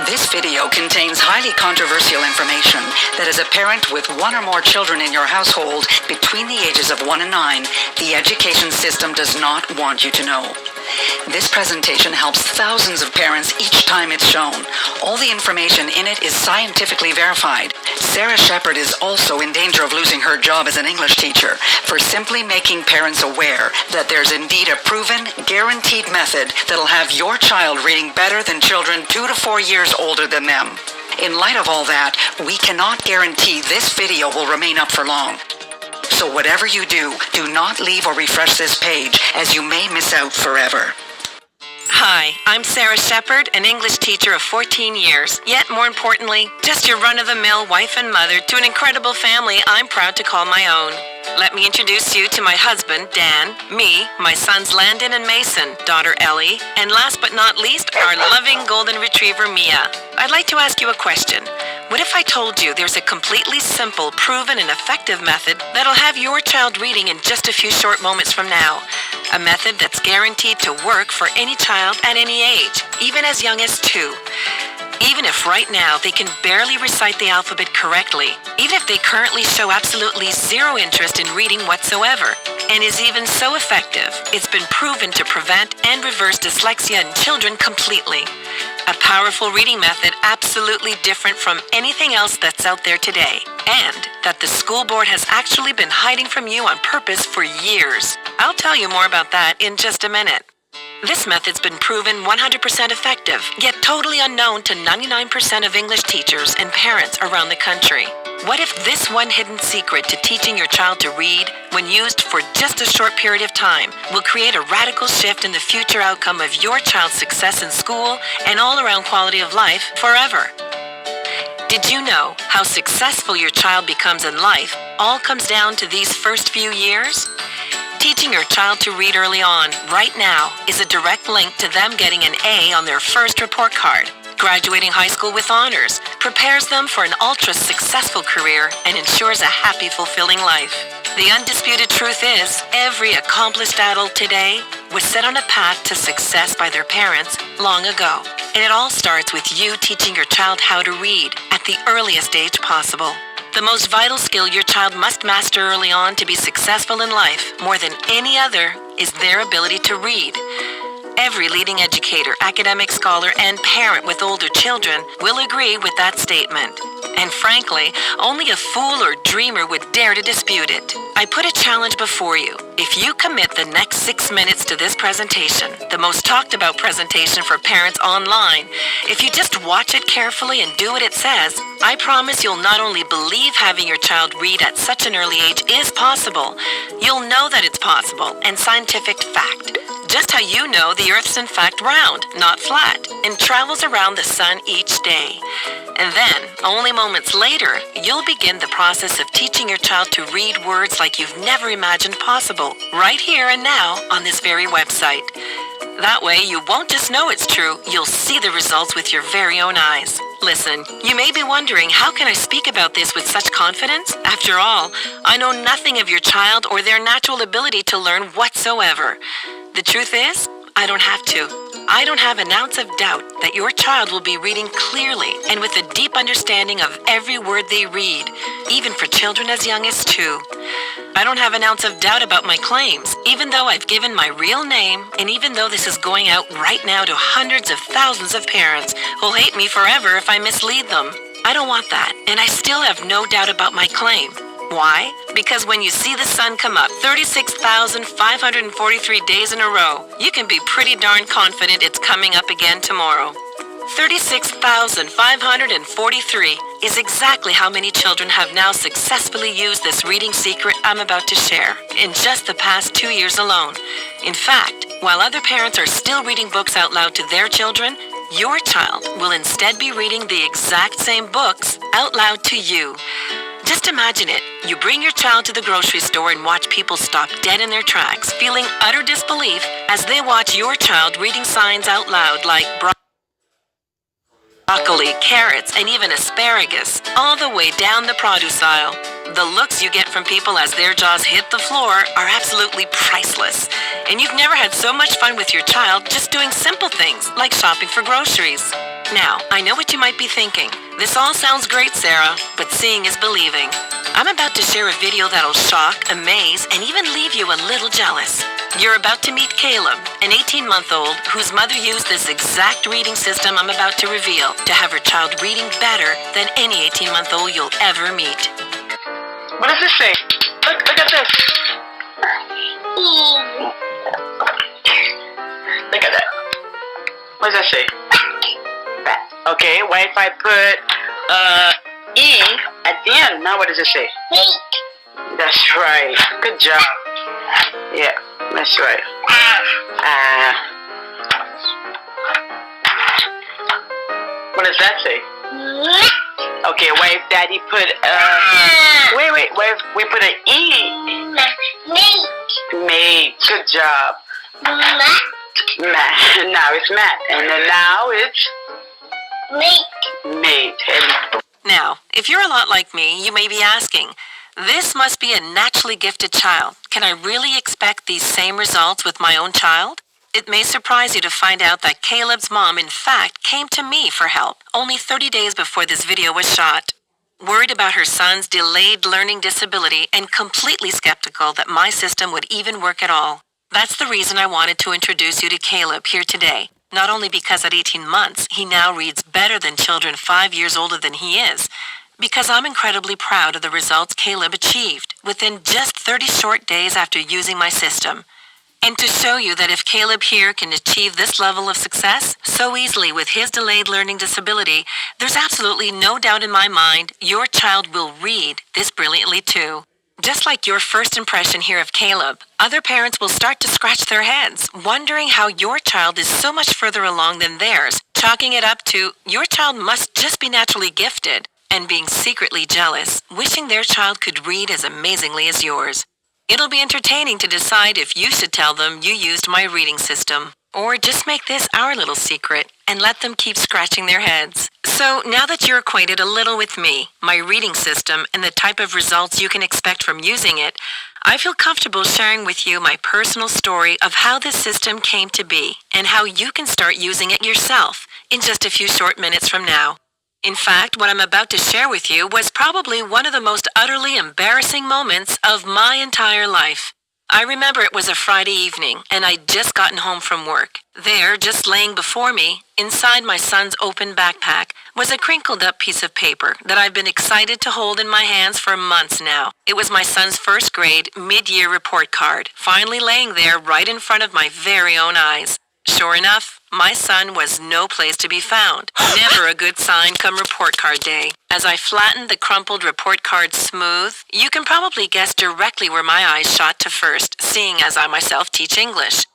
This video contains highly controversial information that as a parent with one or more children in your household between the ages of 1 and 9, the education system does not want you to know. This presentation helps thousands of parents each time it's shown. All the information in it is scientifically verified. Sarah Shepard is also in danger of losing her job as an English teacher for simply making parents aware that there's indeed a proven, guaranteed method that'll have your child reading better than children 2 to 4 years older than them. In light of all that, we cannot guarantee this video will remain up for long. So whatever you do, do not leave or refresh this page, as you may miss out forever. Hi, I'm Sarah Shepard, an English teacher of 14 years, yet more importantly, just your run-of-the-mill wife and mother to an incredible family I'm proud to call my own. Let me introduce you to my husband, Dan, me, my sons Landon and Mason, daughter Ellie, and last but not least, our loving golden retriever, Mia. I'd like to ask you a question. What if I told you there's a completely simple, proven, and effective method that'll have your child reading in just a few short moments from now? A method that's guaranteed to work for any child at any age, even as young as 2. Even if right now they can barely recite the alphabet correctly, even if they currently show absolutely zero interest in reading whatsoever, and is even so effective, it's been proven to prevent and reverse dyslexia in children completely. A powerful reading method absolutely different from anything else that's out there today, and that the school board has actually been hiding from you on purpose for years. I'll tell you more about that in just a minute. This method's been proven 100% effective, yet totally unknown to 99% of English teachers and parents around the country. What if this one hidden secret to teaching your child to read, when used for just a short period of time, will create a radical shift in the future outcome of your child's success in school and all-around quality of life forever? Did you know how successful your child becomes in life all comes down to these first few years? Teaching your child to read early on, right now, is a direct link to them getting an A on their first report card. Graduating high school with honors prepares them for an ultra-successful career and ensures a happy, fulfilling life. The undisputed truth is, every accomplished adult today was set on a path to success by their parents long ago. And it all starts with you teaching your child how to read at the earliest age possible. The most vital skill your child must master early on to be successful in life, more than any other, is their ability to read. Every leading educator, academic scholar, and parent with older children will agree with that statement. And frankly, only a fool or dreamer would dare to dispute it. I put a challenge before you. If you commit the next 6 minutes to this presentation, the most talked about presentation for parents online, if you just watch it carefully and do what it says, I promise you'll not only believe having your child read at such an early age is possible, you'll know that it's possible and scientific fact. Just how you know the Earth's in fact round, not flat, and travels around the sun each day. And then, only moments later, you'll begin the process of teaching your child to read words like you've never imagined possible, right here and now on this very website. That way, you won't just know it's true, you'll see the results with your very own eyes. Listen, you may be wondering, how can I speak about this with such confidence? After all, I know nothing of your child or their natural ability to learn whatsoever. The truth is, I don't have to. I don't have an ounce of doubt that your child will be reading clearly and with a deep understanding of every word they read, even for children as young as 2. I don't have an ounce of doubt about my claims, even though I've given my real name, and even though this is going out right now to hundreds of thousands of parents who'll hate me forever if I mislead them. I don't want that, and I still have no doubt about my claim. Why? Because when you see the sun come up 36,543 days in a row, you can be pretty darn confident it's coming up again tomorrow. 36,543 is exactly how many children have now successfully used this reading secret I'm about to share in just the past 2 years alone. In fact, while other parents are still reading books out loud to their children, your child will instead be reading the exact same books out loud to you. Just imagine it. You bring your child to the grocery store and watch people stop dead in their tracks, feeling utter disbelief as they watch your child reading signs out loud like broccoli, carrots, and even asparagus, all the way down the produce aisle. The looks you get from people as their jaws hit the floor are absolutely priceless. And you've never had so much fun with your child just doing simple things like shopping for groceries. Now, I know what you might be thinking. This all sounds great, Sarah, but seeing is believing. I'm about to share a video that'll shock, amaze, and even leave you a little jealous. You're about to meet Caleb, an 18-month-old whose mother used this exact reading system I'm about to reveal to have her child reading better than any 18-month-old you'll ever meet. What does this say? Look at this. Look at that. What does that say? Okay, what if I put E at the end? Now what does it say? That's right. Good job. Yeah, that's right. What does that say? Okay, what if Daddy put wait, what if we put an E? Mate. Good job. Matt. Now it's Matt. And then now it's Mate. And Now, if you're a lot like me, you may be asking, this must be a naturally gifted child. Can I really expect these same results with my own child? It may surprise you to find out that Caleb's mom, in fact, came to me for help only 30 days before this video was shot. Worried about her son's delayed learning disability and completely skeptical that my system would even work at all. That's the reason I wanted to introduce you to Caleb here today. Not only because at 18 months, he now reads better than children 5 years older than he is, because I'm incredibly proud of the results Caleb achieved within just 30 short days after using my system. And to show you that if Caleb here can achieve this level of success so easily with his delayed learning disability, there's absolutely no doubt in my mind your child will read this brilliantly too. Just like your first impression here of Caleb, other parents will start to scratch their heads, wondering how your child is so much further along than theirs, chalking it up to your child must just be naturally gifted, and being secretly jealous, wishing their child could read as amazingly as yours. It'll be entertaining to decide if you should tell them you used my reading system, or just make this our little secret and let them keep scratching their heads. So now that you're acquainted a little with me, my reading system, and the type of results you can expect from using it, I feel comfortable sharing with you my personal story of how this system came to be and how you can start using it yourself in just a few short minutes from now. In fact, what I'm about to share with you was probably one of the most utterly embarrassing moments of my entire life. I remember it was a Friday evening, and I'd just gotten home from work. There, just laying before me, inside my son's open backpack, was a crinkled-up piece of paper that I've been excited to hold in my hands for months now. It was my son's first grade mid-year report card, finally laying there right in front of my very own eyes. Sure enough, my son was no place to be found. Never a good sign come report card day. As I flattened the crumpled report card smooth, you can probably guess directly where my eyes shot to first, seeing as I myself teach English.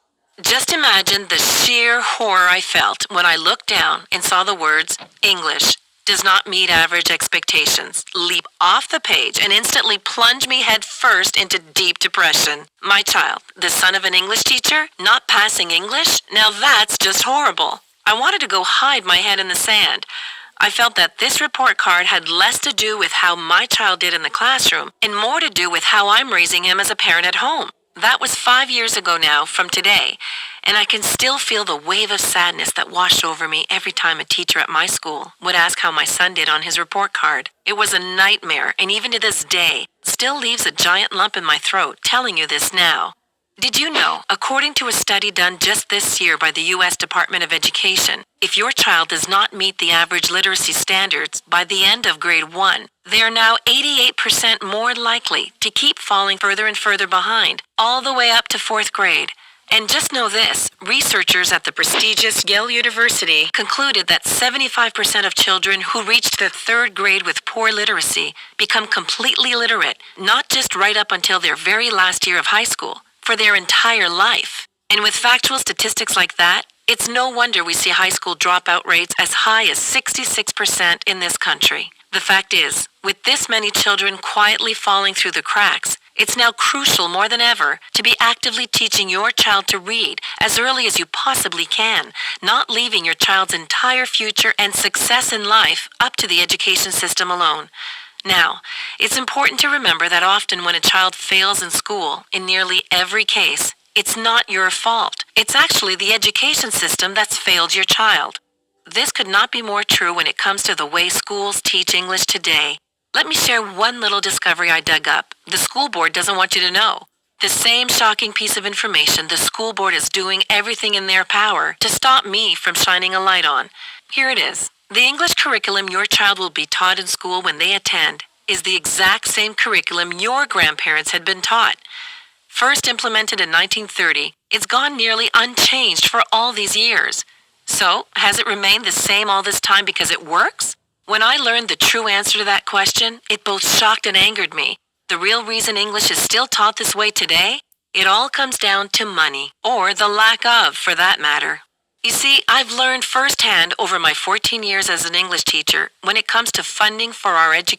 Just imagine the sheer horror I felt when I looked down and saw the words, English does not meet average expectations, leap off the page and instantly plunge me head first into deep depression. My child, the son of an English teacher, not passing English? Now that's just horrible. I wanted to go hide my head in the sand. I felt that this report card had less to do with how my child did in the classroom and more to do with how I'm raising him as a parent at home. That was 5 years ago now from today, and I can still feel the wave of sadness that washed over me every time a teacher at my school would ask how my son did on his report card. It was a nightmare, and even to this day, still leaves a giant lump in my throat telling you this now. Did you know, according to a study done just this year by the U.S. Department of Education, if your child does not meet the average literacy standards by the end of grade 1, they are now 88% more likely to keep falling further and further behind, all the way up to 4th grade. And just know this, researchers at the prestigious Yale University concluded that 75% of children who reached the 3rd grade with poor literacy become completely illiterate, not just right up until their very last year of high school, for their entire life. And with factual statistics like that, it's no wonder we see high school dropout rates as high as 66% in this country. The fact is, with this many children quietly falling through the cracks, it's now crucial more than ever to be actively teaching your child to read as early as you possibly can, not leaving your child's entire future and success in life up to the education system alone. Now, it's important to remember that often when a child fails in school, in nearly every case, it's not your fault. It's actually the education system that's failed your child. This could not be more true when it comes to the way schools teach English today. Let me share one little discovery I dug up. The school board doesn't want you to know. The same shocking piece of information the school board is doing everything in their power to stop me from shining a light on. Here it is. The English curriculum your child will be taught in school when they attend is the exact same curriculum your grandparents had been taught. First implemented in 1930, it's gone nearly unchanged for all these years. So, has it remained the same all this time because it works? When I learned the true answer to that question, it both shocked and angered me. The real reason English is still taught this way today? It all comes down to money, or the lack of, for that matter. You see, I've learned firsthand over my 14 years as an English teacher when it comes to funding for our education.